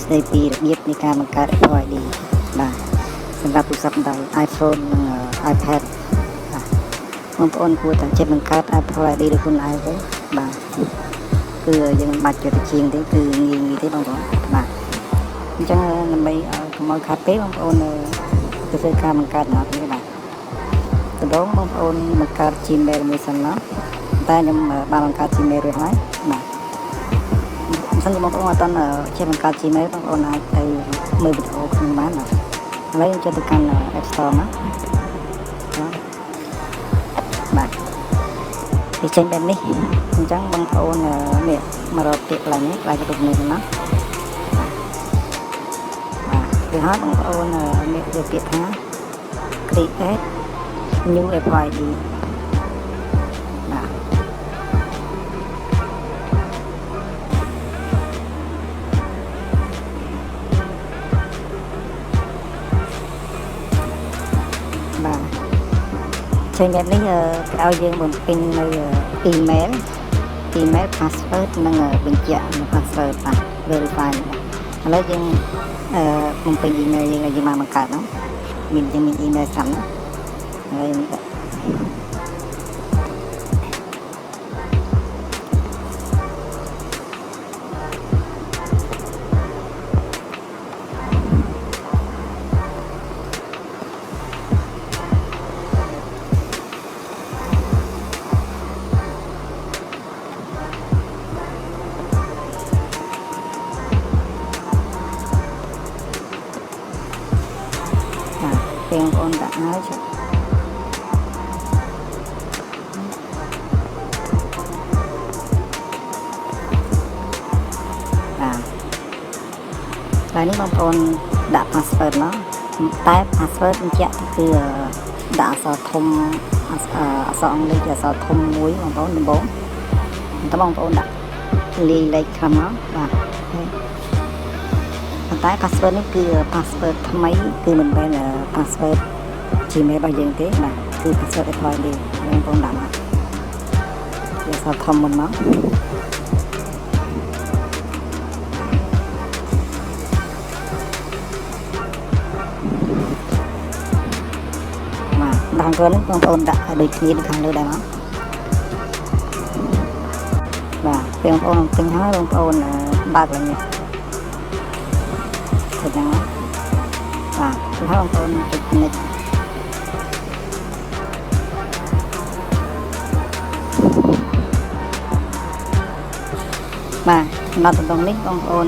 ស្ដីពីរបៀបនៃការបង្កើត Apple ID បាទសម្រាប់ទូរស័ព្ទដៃ iPhone និង iPad បាទបងប្អូនគួរតែចេះបង្កើត Apple ID ដោយខ្លួនឯងទេបាទគឺយើងមិនបាច់ចូលទៅជាងទេគឺងាយទេបងប្អូនបាទអញ្ចឹងដើម្បីកុំឲ្យខាតពេលបងប្អូនទៅធ្វើការបង្កើតមកនេះបាទដំបូងបងប្អូនបង្កើត Gmail មួយសិនណាតែខ្ញុំបានបង្កើត Gmail រួចហើយបាទសិនជាបងប្អូនអត់ទាន់ចេះបង្កើត Gmail បងប្អូនអាចទៅមើលវីដេអូខ្ញុំបានបាទឥឡូវយើងចូលទៅកាន់ App Store មកបាទវាចេញបែបនេះអញ្ចឹងបងប្អូននេះមករកពាក្យកន្លែងនេះកន្លែងរូបនេះណាបាទវាហើយបងប្អូននេះយកពាក្យថា create new Apple ID បាទបាទចេញបែបនេះគេឲ្យយើងបំពេញនៅ email password និងបញ្ជាក់ password បាទ verify ឥឡូវយើងបំពេញ email យើងឲ្យយើងមកបង្កើតហ្នឹងមាន email ស្រាប់ណាហើយបងប្អូនដាក់ហើយចុះបាទនេះបងប្អូនដាក់ password មកតែ password បញ្ជាក់គឺដាក់អក្សរធំអក្សរអង់គ្លេសអក្សរធំមួយបងប្អូនដំបូងតើបងប្អូនដាក់លាយលេខខាងមកបាទតែ password នេះគឺ password ថ្មីគឺមិនមែន password Gmail របស់យើងទេបាទគឺ password Apple ID បងប្អូនដាក់មកវាសធំមុនមកបាទខាងក្រោមនេះបងប្អូនដាក់ដូចគ្នានៅខាងលើដែរមកបាទពេលបងប្អូនពេញហើយបងប្អូនបើកឡើងនេះទៅហ្នឹងបាទគឺហើយបងប្អូនចុច connect បាទសម្រាប់ដំណងនេះបងប្អូន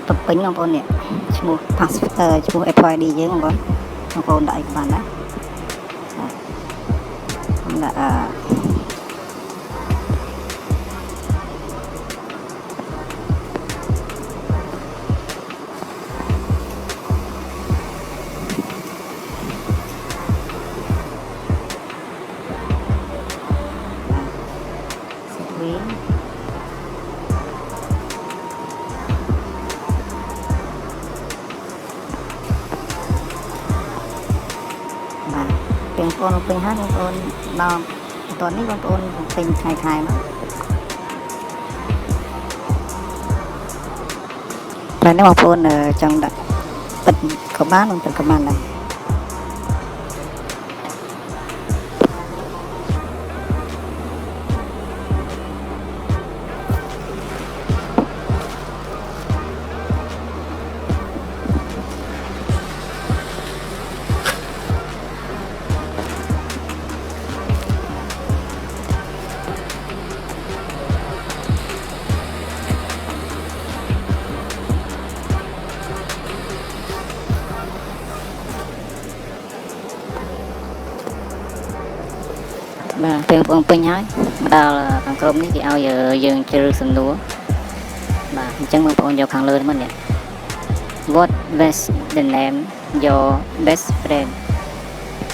ទៅពេញបងប្អូននេះឈ្មោះ password ឈ្មោះ Apple ID យើងបងប្អូនដាក់អីបានដែរដាក់បងប្អូនពេញហើយបងប្អូនដល់តនេះបងប្អូនពេញថ្ងៃមកតែនេះបងប្អូនចង់ដាក់បិទក៏បានមិនបិទក៏បានដែរបាទពេលបងពេញហើយមកដល់ខាងក្រោមនេះគេឲ្យយើងជ្រើសសំណួរបាទអញ្ចឹងបងប្អូនយកខាងលើហ្នឹងនេះ What was the name your best friend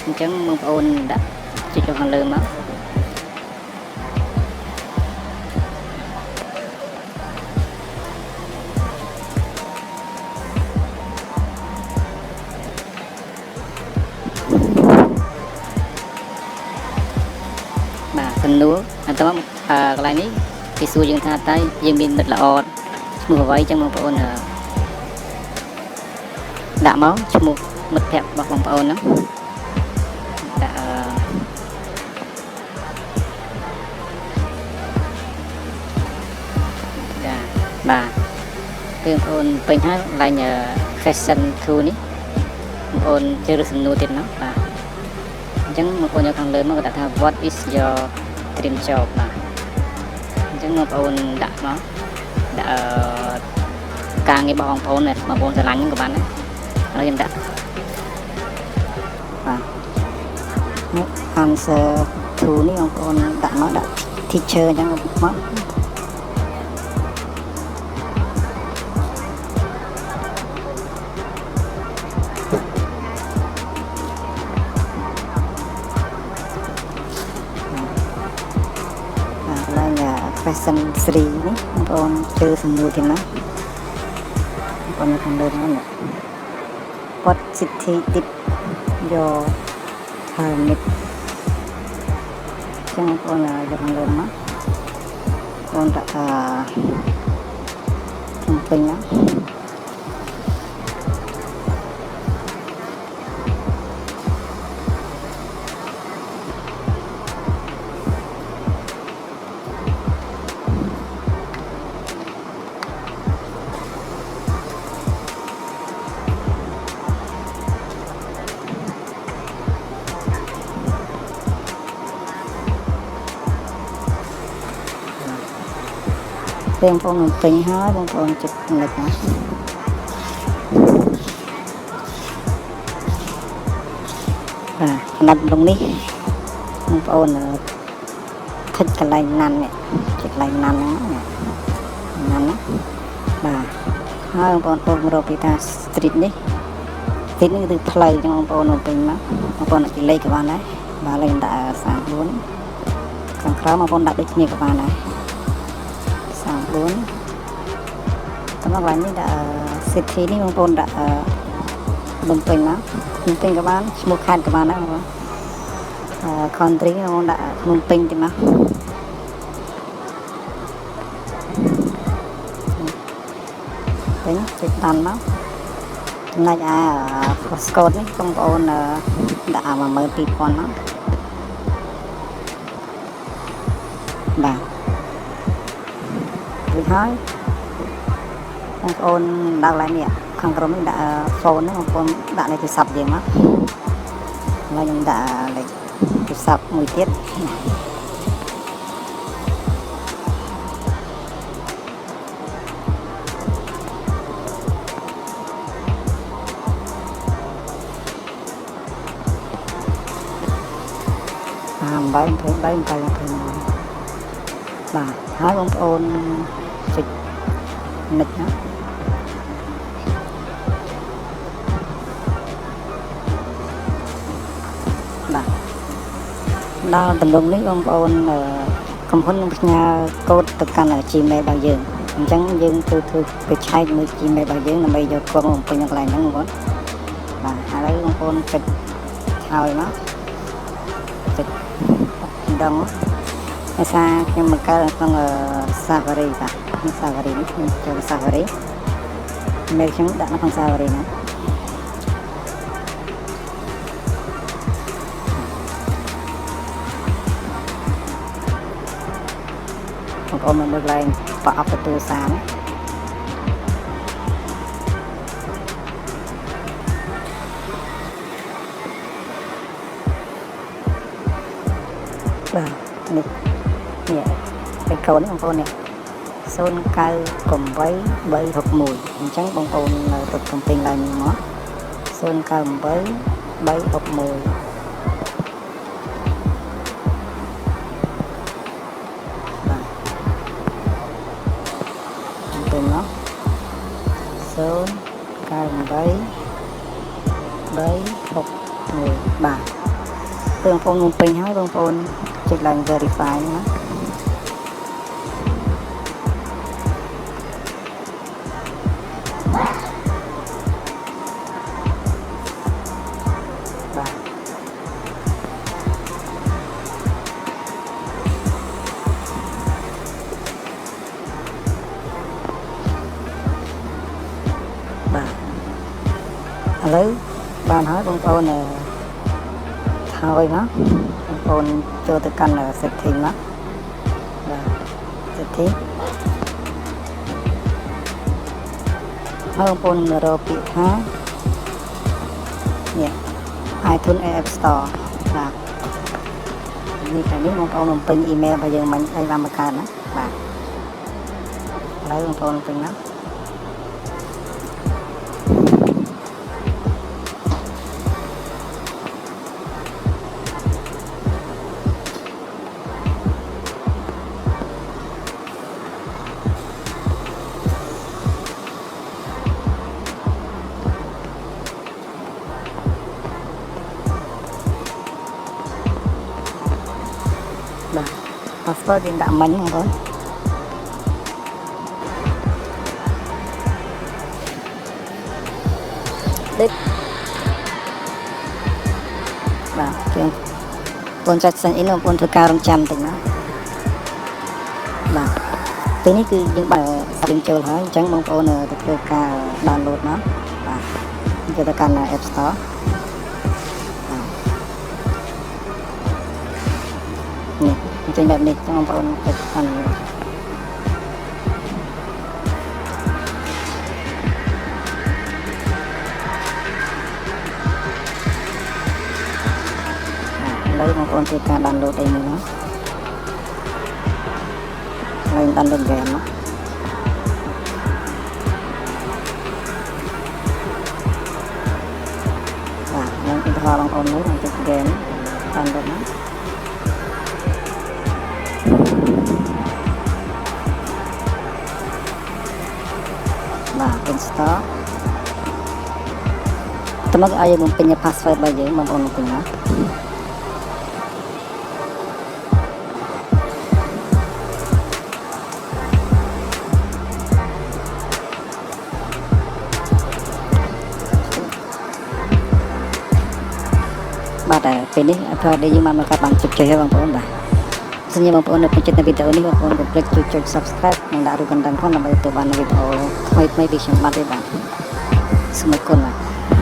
អញ្ចឹងបងប្អូនដាក់ចុចខាងលើមកសំណួរអត់តើកន្លែងនេះគេសួរយើងថាតើយើងមានមិត្តល្អ ឈ្មោះអ្វីចឹងបងប្អូនដាក់មកឈ្មោះមិត្តភ័ក្តិរបស់បងប្អូនហ្នឹងដាក់ចាបាទគឺបងប្អូនពេញហើយឡើង question 2នេះបងប្អូនជ្រើសរើសសំណួរទៀតណាបាទអញ្ចឹងបងប្អូនយកខាងលើមកដាក់ថា what is your dream job បាទអញ្ចឹងបងប្អូនដាក់មកដាក់ការងាររបស់បងប្អូនបងប្អូនស្រឡាញ់ហ្នឹងក៏បានដែរហើយខ្ញុំដាក់បាទ answer to នេះបងប្អូនដាក់មកដាក់ teacher អញ្ចឹងមកquestion 3នេះបងប្អូនជឿសំណួរទៀតណាបងប្អូនខាងលើហ្នឹង What city did your hermit ចឹងបងប្អូនយកខាងលើមកបងប្អូនដាក់ភ្នំពេញណាបងប្អូនពេញហើយបងប្អូនជិតនិចណាបាទចំណាត់ក្នុងនេះបងប្អូនថិចកន្លែងណាន់នេះជិតកន្លែងណាន់ហ្នឹងណាន់ណាបាទហើយបងប្អូនមករកពីថា street នេះគឺផ្លូវចឹងបងប្អូនពេញមកបងប្អូនអាចលេខក៏បានដែរបាទលេខដាក់34ខាងក្រោមបងប្អូនដាក់ដូចគ្នាក៏បានដែរ4តាមកន្លែងនេះដាក់ city នេះបងប្អូនដាក់ភ្នំពេញណាភ្នំពេញក៏បានឈ្មោះខេត្តក៏បានដែរបងប្អូនcountry បងប្អូនដាក់ភ្នំពេញទេមកពេញចុចតាមមកចំណែកpostcode នេះបងប្អូនដាក់12000មកបាទរួចហើយបងប្អូនដាក់ឡើងនេះខាងក្រោមនេះដាក់ phone ហ្នឹងបងប្អូនដាក់លេខទូរស័ព្ទយើងមកហើយខ្ញុំដាក់លេខទូរស័ព្ទមួយទៀត8 បាទហើយបងប្អូនចុចនិចណាបាទដល់ដំណងនេះបងប្អូនកំពុងនឹងផ្ញើកូដទៅកាន់ Gmail របស់យើងអញ្ចឹងយើងទៅឆែកមើល Gmail របស់យើងដើម្បីយកគាត់មកពេញនៅកន្លែងហ្នឹងបងប្អូនបាទឥឡូវបងប្អូនចុចហើយមកចុចម្ដងភាសាខ្ញុំបង្កើតក្នុង Safari បាទក្នុង Safari នេះខ្ញុំចូល Safari មេខ្ញុំដាក់នៅក្នុង Safari ណាបងប្អូនមើលកន្លែងប្រអប់ទទួលសារបាទនេះទៅកូននេះបងប្អូននេះ098 361អញ្ចឹងបងប្អូនទៅកំពេញឡើងមក098 361បាទទៅមក098 361បាទបងប្អូនមកពេញហើយបងប្អូនចុចឡើង verify ណា លើបានហើយបងប្អូនហើយណាបងប្អូនចូលទៅកាន់ setting ណាបាទ setting ហើយបងប្អូនរកពាក្យថានេះ iTunes App Store បាទនេះខាងនេះបងប្អូនបំពេញ email របស់យើងមិញឲ្យបានបង្កើតណាបាទឥឡូវបងប្អូនពេញណាបាទ password យើងដាក់មិញបងប្អូនដេកបាទជាងបងចាច់សិនអ៊ីនបងប្អូនធ្វើការរងចាំតិចណាបាទពេលនេះគឺយើងបើយើងចូលហើយអញ្ចឹងបងប្អូនទៅធ្វើការ download មកបាទចូលទៅកាន់ App Store នេះអញ្ចឹងបែបនេះបងប្អូនទៅកាន់ឥឡូវបងប្អូនធ្វើការ download អីនេះណាហើយ download game ណាបាទខ្ញុំឧទាហរណ៍បងប្អូនមួយទៅ game download ណាបាទ install តើមកឲ្យយើងបំពេញ password របស់យើងបងប្អូនបំពេញណាបាទពេលនេះ Apple យើងបានបង្កើតបានជោគជ័យហើយបងប្អូនបាទសញ្ញាបងប្អូននៅពេញចិត្តនៅវីដេអូនេះបងប្អូនកុំភ្លេចជួយចុច Subscribe និងដាក់រូបកណ្ដឹងផងដើម្បីទទួលបានវីដេអូថ្មីៗពីខ្ញុំបាទទេបាទសូមអរគុណបាទ